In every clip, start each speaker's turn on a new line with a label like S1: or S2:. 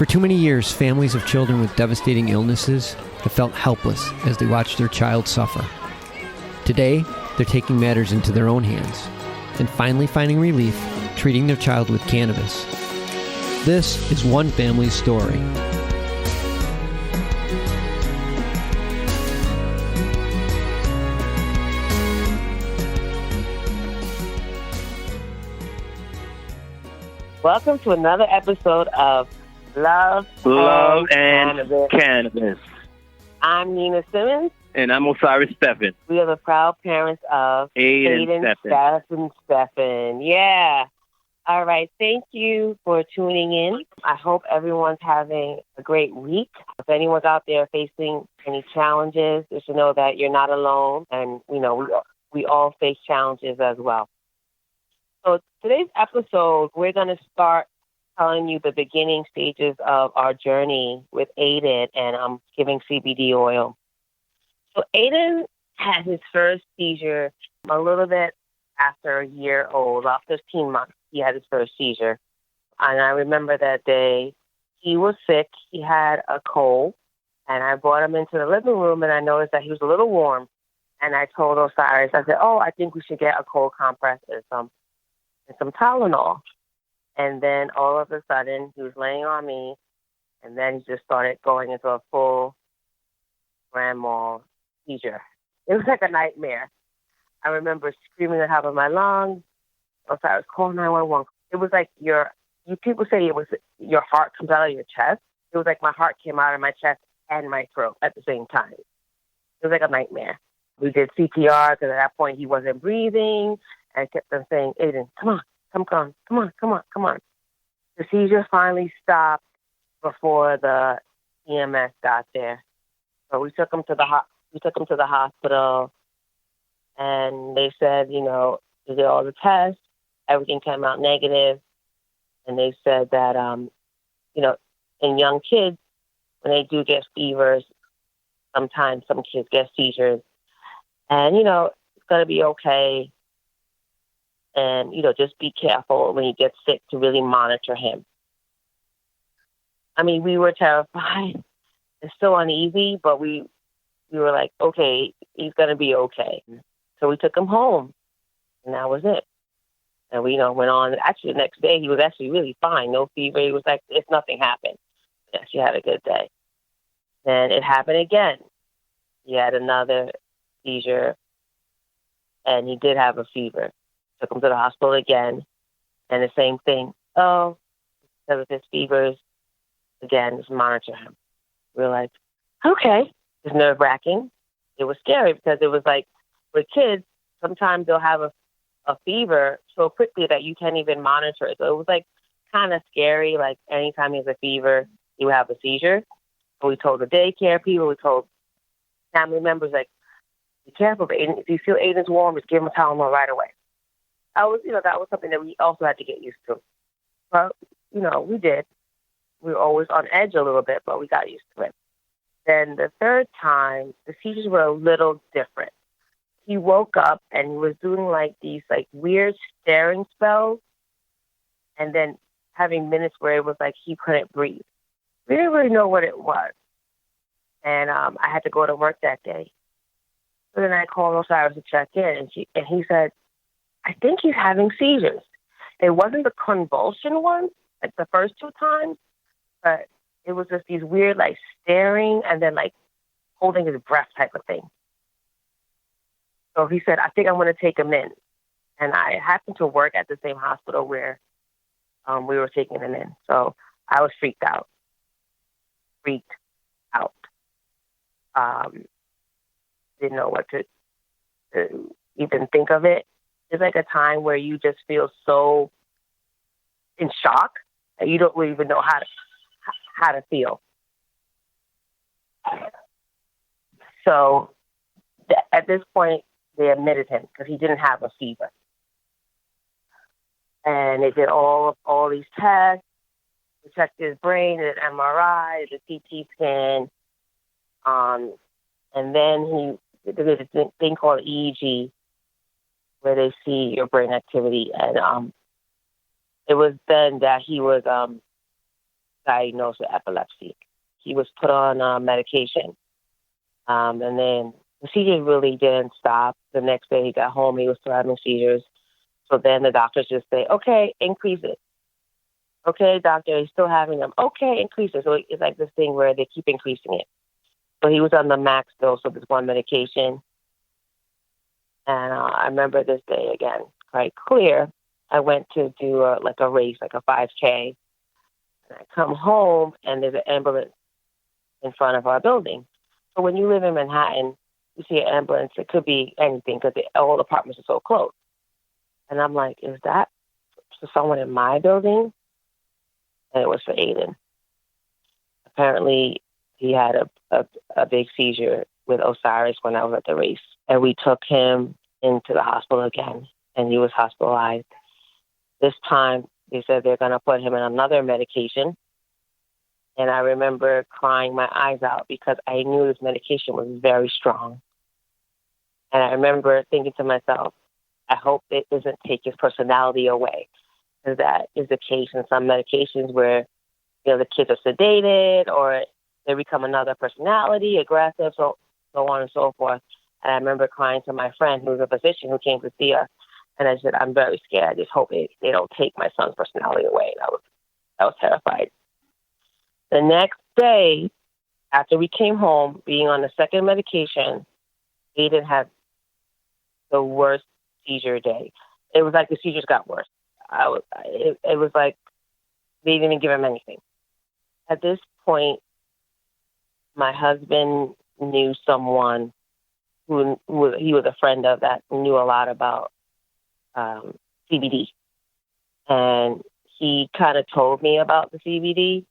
S1: For too many years, families of children with devastating illnesses have felt helpless as they watch their child suffer. Today, they're taking matters into their own hands and finally finding relief treating their child with cannabis. This is one family's story.
S2: Welcome to another episode of Love and
S3: Cannabis.
S2: I'm Nina Simmons.
S3: And I'm Osiris Stephen.
S2: We are the proud parents of
S3: Aiden,
S2: Stephen. Yeah. All right. Thank you for tuning in. I hope everyone's having a great week. If anyone's out there facing any challenges, just to know that you're not alone. And, you know, we all face challenges as well. So today's episode, we're going to start telling you the beginning stages of our journey with Aiden and giving CBD oil. So Aiden had his first seizure a little bit after a year old, about 15 months. He had his first seizure. And I remember that day he was sick. He had a cold. And I brought him into the living room and I noticed that he was a little warm. And I told Osiris, I said, I think we should get a cold compress and some Tylenol. And then all of a sudden, he was laying on me, and then he just started going into a full grand mal seizure. It was like a nightmare. I remember screaming at the top of my lungs. Osiris, call 911. It was like people say it was your heart comes out of your chest. It was like my heart came out of my chest and my throat at the same time. It was like a nightmare. We did CPR because at that point he wasn't breathing. I kept on saying, Aiden, come on. The seizure finally stopped before the EMS got there. So we took him to the hospital, and they said, they did all the tests, everything came out negative, and they said that, in young kids, when they do get fevers, sometimes some kids get seizures, and it's gonna be okay. And, just be careful when you get sick to really monitor him. I mean, we were terrified. It's still uneasy, but we were like, okay, he's going to be okay. So we took him home, and that was it. And we, went on. Actually, the next day, he was actually really fine. No fever. He was like, if nothing happened. He actually had a good day. Then it happened again. He had another seizure, and he did have a fever. Took him to the hospital again, and the same thing. Because of his fevers, again, just monitor him. We were like, okay. It's nerve-wracking. It was scary because it was like, with kids, sometimes they'll have a fever so quickly that you can't even monitor it. So it was like kind of scary. Like anytime he has a fever, he would have a seizure. So we told the daycare people, we told family members, like, be careful, Aiden. If you feel Aiden's warm, just give him a Tylenol right away. That was something that we also had to get used to. But, we did. We were always on edge a little bit, but we got used to it. Then the third time, the seizures were a little different. He woke up and he was doing these weird staring spells and then having minutes where it was like he couldn't breathe. We didn't really know what it was. And I had to go to work that day. So then I called Osiris to check in, and he said, I think he's having seizures. It wasn't the convulsion ones, like the first two times, but it was just these weird, staring and then, holding his breath type of thing. So he said, I think I'm going to take him in. And I happened to work at the same hospital where we were taking him in. So I was freaked out. Didn't know what to even think of it. It's like a time where you just feel so in shock that you don't really even know how to feel. So at this point, they admitted him because he didn't have a fever. And they did all these tests. They checked his brain, did an MRI, the CT scan, and then they did a thing called EEG, where they see your brain activity. And it was then that he was diagnosed with epilepsy. He was put on medication. And then the seizures really didn't stop. The next day he got home, he was still having seizures. So then the doctors just say, okay, increase it. Okay, doctor, he's still having them. Okay, increase it. So it's like this thing where they keep increasing it. So he was on the max dose of this one medication. And I remember this day again, quite clear. I went to do a race, like a 5K. And I come home and there's an ambulance in front of our building. So when you live in Manhattan, you see an ambulance, it could be anything because all the apartments are so close. And I'm like, is that for someone in my building? And it was for Aiden. Apparently, he had a big seizure with Osiris when I was at the race. And we took him into the hospital again, and he was hospitalized. This time, they said they're going to put him in another medication. And I remember crying my eyes out because I knew this medication was very strong. And I remember thinking to myself, I hope it doesn't take his personality away. Because that is the case in some medications where, the kids are sedated or they become another personality, aggressive, so on and so forth. And I remember crying to my friend who was a physician who came to see us. And I said, I'm very scared. I just hope they don't take my son's personality away. And I was terrified. The next day, after we came home, being on the second medication, Aiden had the worst seizure day. It was like the seizures got worse. It was like they didn't even give him anything. At this point, my husband knew someone who he was a friend of that knew a lot about CBD. And he kind of told me about the CBD,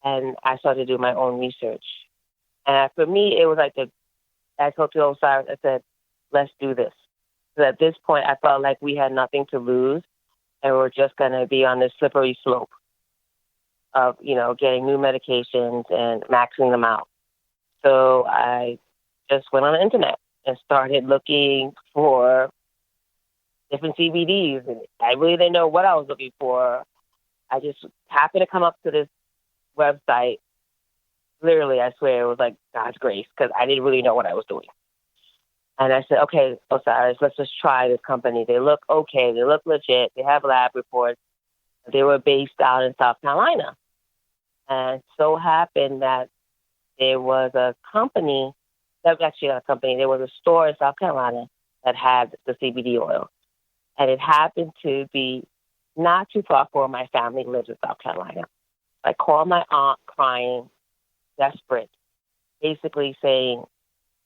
S2: and I started to do my own research. And for me, it was like I told to Osiris, I said, let's do this. So at this point, I felt like we had nothing to lose, and we're just going to be on this slippery slope of, getting new medications and maxing them out. So I just went on the internet and started looking for different CBDs. And I really didn't know what I was looking for. I just happened to come up to this website. Literally, I swear it was like God's grace because I didn't really know what I was doing. And I said, okay, Osiris, let's just try this company. They look okay. They look legit. They have lab reports. They were based out in South Carolina. And so happened that there was a company, that was actually not a company, there was a store in South Carolina that had the CBD oil. And it happened to be not too far from where my family lives in South Carolina. I called my aunt crying, desperate, basically saying,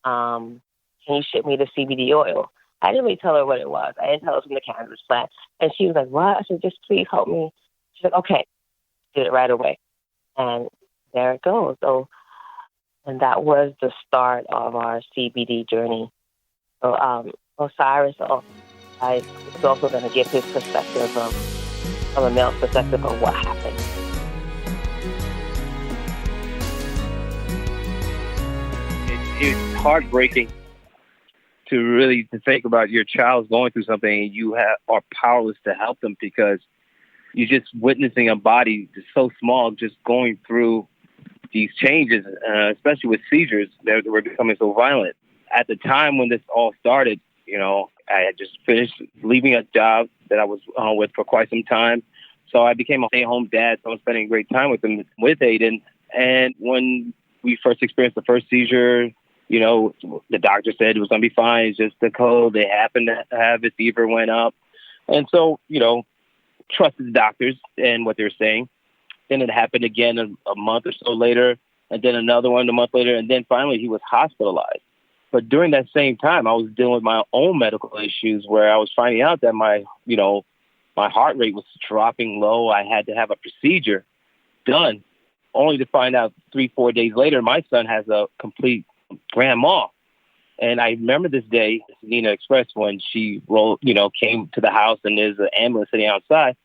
S2: can you ship me the CBD oil? I didn't really tell her what it was. I didn't tell her it was from the cannabis plant. And she was like, what? I said, just please help me. She's like, okay. Did it right away. And there it goes. So, and that was the start of our CBD journey. So Osiris, I was also going to give his perspective from a male's perspective of what happened.
S3: It's heartbreaking to think about your child's going through something and you are powerless to help them because you're just witnessing a body just so small, just going through these changes, especially with seizures that were becoming so violent. At the time when this all started, I had just finished leaving a job that I was with for quite some time. So I became a stay-at-home dad. So I was spending great time with him, with Aiden. And when we first experienced the first seizure, the doctor said it was going to be fine. It's just the cold. They happened to have a fever went up. And so, trusted the doctors and what they were saying. Then it happened again a month or so later, and then another one a month later. And then finally he was hospitalized. But during that same time, I was dealing with my own medical issues where I was finding out that my heart rate was dropping low. I had to have a procedure done, only to find out 3-4 days later, my son has a complete grand mal. And I remember this day, Nina Express, when she came to the house and there's an ambulance sitting outside.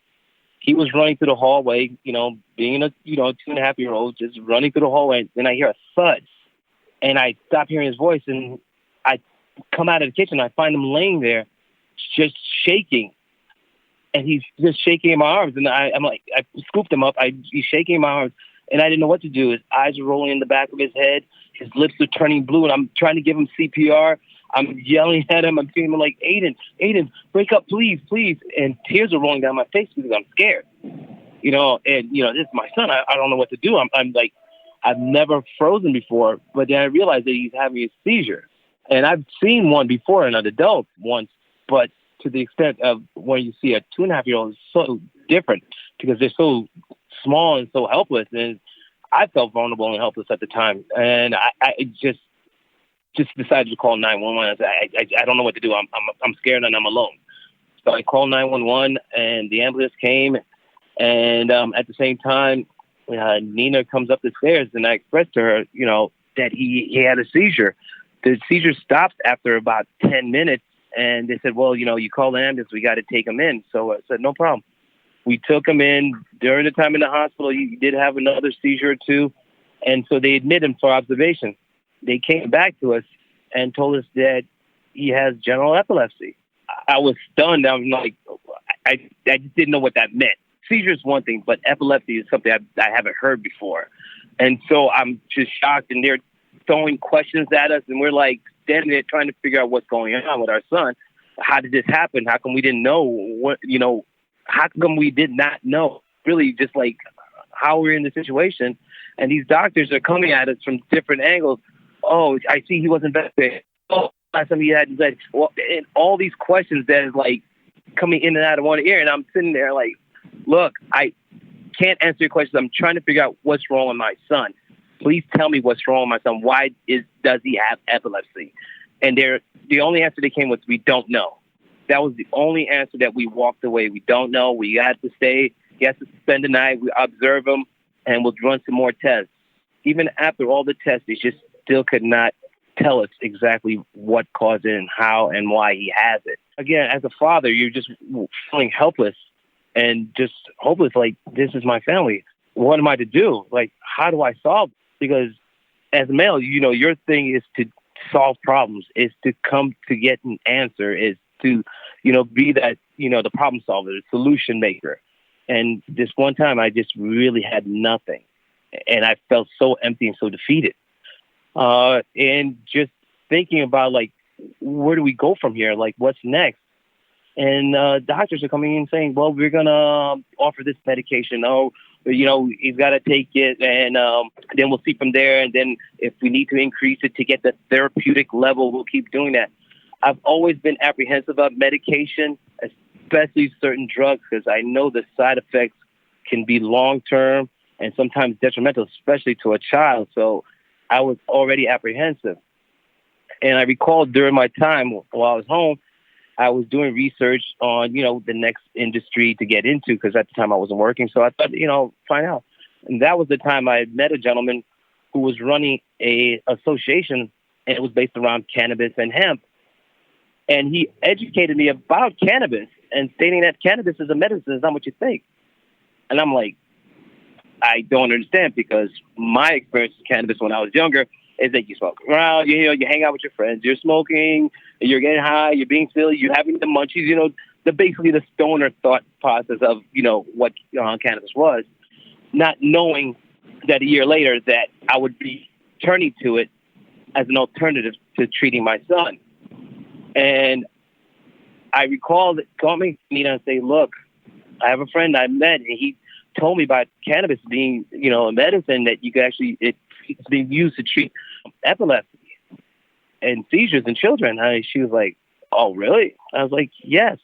S3: He was running through the hallway, being a 2.5-year-old, just running through the hallway. Then I hear a thud. And I stop hearing his voice, and I come out of the kitchen. I find him laying there, just shaking, and he's just shaking in my arms. And I'm like, I scooped him up. He's shaking in my arms. And I didn't know what to do. His eyes were rolling in the back of his head. His lips are turning blue, and I'm trying to give him CPR. I'm yelling at him. I'm feeling like, Aiden, wake up, please, please. And tears are rolling down my face because I'm scared. You know, and, you know, this is my son. I don't know what to do. I'm like, I've never frozen before, but then I realized that he's having a seizure. And I've seen one before in an adult once, but to the extent of when you see a 2.5-year-old is so different because they're so small and so helpless. And I felt vulnerable and helpless at the time. And I just decided to call 911. I don't know what to do. I'm scared and I'm alone. So I called 911 and the ambulance came. And at the same time, Nina comes up the stairs and I expressed to her, you know, that he had a seizure. The seizure stopped after about 10 minutes. And they said, well, you know, you call the ambulance, we got to take him in. So I said, no problem. We took him in. During the time in the hospital, he did have another seizure or two. And so they admitted him for observation. They came back to us and told us that he has general epilepsy. I was stunned. I'm like, I just didn't know what that meant. Seizure is one thing, but epilepsy is something I haven't heard before. And so I'm just shocked, and they're throwing questions at us, and we're like standing there trying to figure out what's going on with our son. How did this happen? How come we didn't know? What, you know, how come we did not know? Really just like how we're in the situation. And these doctors are coming at us from different angles. Oh, I see he wasn't vaccinated. Oh, last time he had, well, and all these questions that is like coming in and out of one ear. And I'm sitting there like, look, I can't answer your questions. I'm trying to figure out what's wrong with my son. Please tell me what's wrong with my son. Why does he have epilepsy? And the only answer they came was, we don't know. That was the only answer that we walked away. We don't know. We had to stay. He has to spend the night. We observe him, and we'll run some more tests. Even after all the tests, they just still could not tell us exactly what caused it and how and why he has it. Again, as a father, you're just feeling helpless and just hopeless. Like, this is my family. What am I to do? Like, how do I solve it? Because as a male, you know, your thing is to solve problems, is to come to get an answer, is to, you know, be that, you know, the problem solver, the solution maker. And this one time I just really had nothing. And I felt so empty and so defeated. And just thinking about, like, where do we go from here? Like, what's next? And doctors are coming in saying, well, we're going to offer this medication. Oh, you know, he's got to take it, and then we'll see from there. And then if we need to increase it to get the therapeutic level, we'll keep doing that. I've always been apprehensive about medication, especially certain drugs, because I know the side effects can be long-term and sometimes detrimental, especially to a child. So I was already apprehensive. And I recall during my time while I was home, I was doing research on, you know, the next industry to get into, because at the time I wasn't working. So I thought, you know, find out. And that was the time I met a gentleman who was running a association, and it was based around cannabis and hemp. And he educated me about cannabis and stating that cannabis is a medicine, it's not what you think. And I'm like, I don't understand, because my experience with cannabis when I was younger is that you smoke around, you know, you hang out with your friends, you're smoking, you're getting high, you're being silly, you're having the munchies, you know, basically the stoner thought process of, you know, what cannabis was, not knowing that a year later that I would be turning to it as an alternative to treating my son. And I recall that called me and say, look, I have a friend I met, and he told me about cannabis being, you know, a medicine that you could actually, it's being used to treat epilepsy and seizures in children. She was like, oh, really? I was like, yes,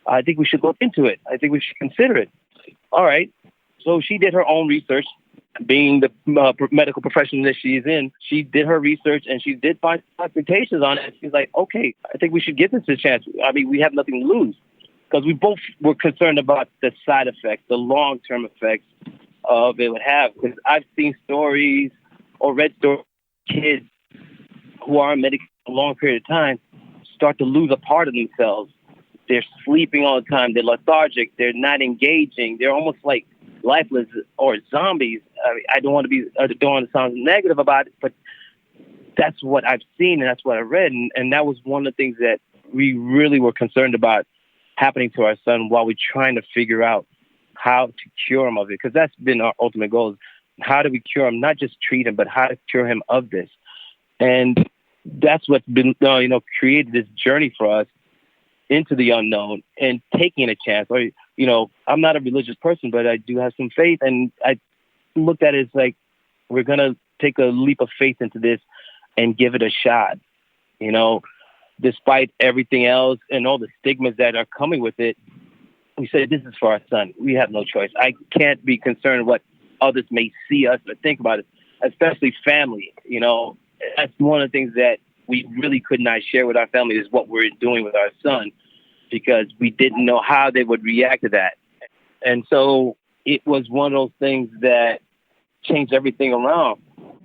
S3: I think we should look into it. I think we should consider it. All right. So she did her own research. Being the medical profession that she's in, she did her research, and she did find documentation on it. She's like, okay, I think we should give this a chance. I mean, we have nothing to lose, because we both were concerned about the side effects, the long-term effects of it would have. Because I've seen stories or read stories of kids who are on medication for a long period of time start to lose a part of themselves. They're sleeping all the time. They're lethargic. They're not engaging. They're almost like lifeless or zombies. I don't want to sound negative about it, but that's what I've seen, and that's what I read. And that was one of the things that we really were concerned about happening to our son while we're trying to figure out how to cure him of it. Because that's been our ultimate goal, is How do we cure him? Not just treat him, but how to cure him of this. And that's what's been, created this journey for us into the unknown and taking a chance. Or, I'm not a religious person, but I do have some faith. And I looked at it as like, we're going to take a leap of faith into this and give it a shot. Despite everything else and all the stigmas that are coming with it, we said, this is for our son. We have no choice. I can't be concerned what others may see us or think about it, especially family. That's one of the things that we really could not share with our family is what we're doing with our son, because we didn't know how they would react to that. And so it was one of those things that changed everything around.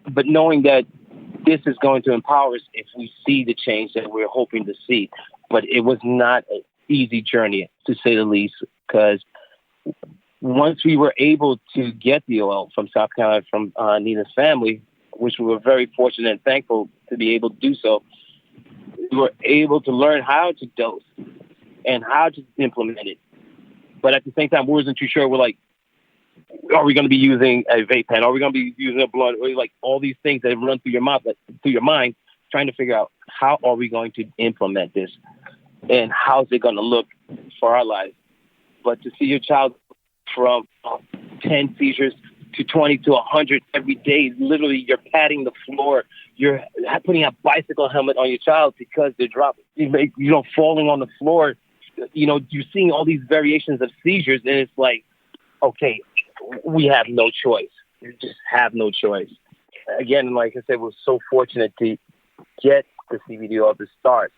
S3: But knowing that this is going to empower us if we see the change that we're hoping to see. But it was not an easy journey, to say the least, because once we were able to get the oil from South Carolina, from Nina's family, which we were very fortunate and thankful to be able to do so, we were able to learn how to dose and how to implement it. But at the same time, we wasn't too sure. We're like, are we going to be using a vape pen? Are we going to be using a blunt? Or like all these things that run through your mouth, through your mind, trying to figure out how are we going to implement this and how's it going to look for our lives. But to see your child from 10 seizures to 20 to 100 every day, literally you're patting the floor, you're putting a bicycle helmet on your child because they're dropping, falling on the floor. You're seeing all these variations of seizures, and it's like, okay, we have no choice. We just have no choice. Again, like I said, we're so fortunate to get the CBD at the start,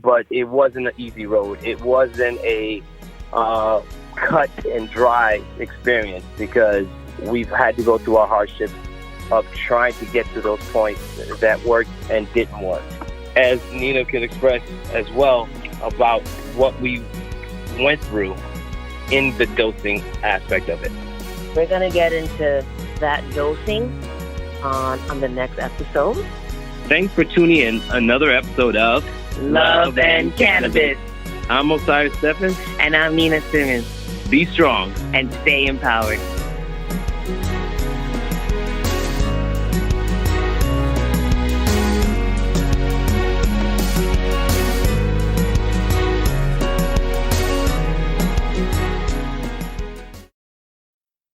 S3: but it wasn't an easy road. It wasn't a cut and dry experience, because we've had to go through our hardships of trying to get to those points that worked and didn't work. As Nina can express as well about what we went through in the dosing aspect of it.
S2: We're going to get into that dosing on the next episode.
S3: Thanks for tuning in another episode of
S2: Love and Cannabis.
S3: I'm Osiris Stephens.
S2: And I'm Nina Simmons.
S3: Be strong
S2: and stay empowered.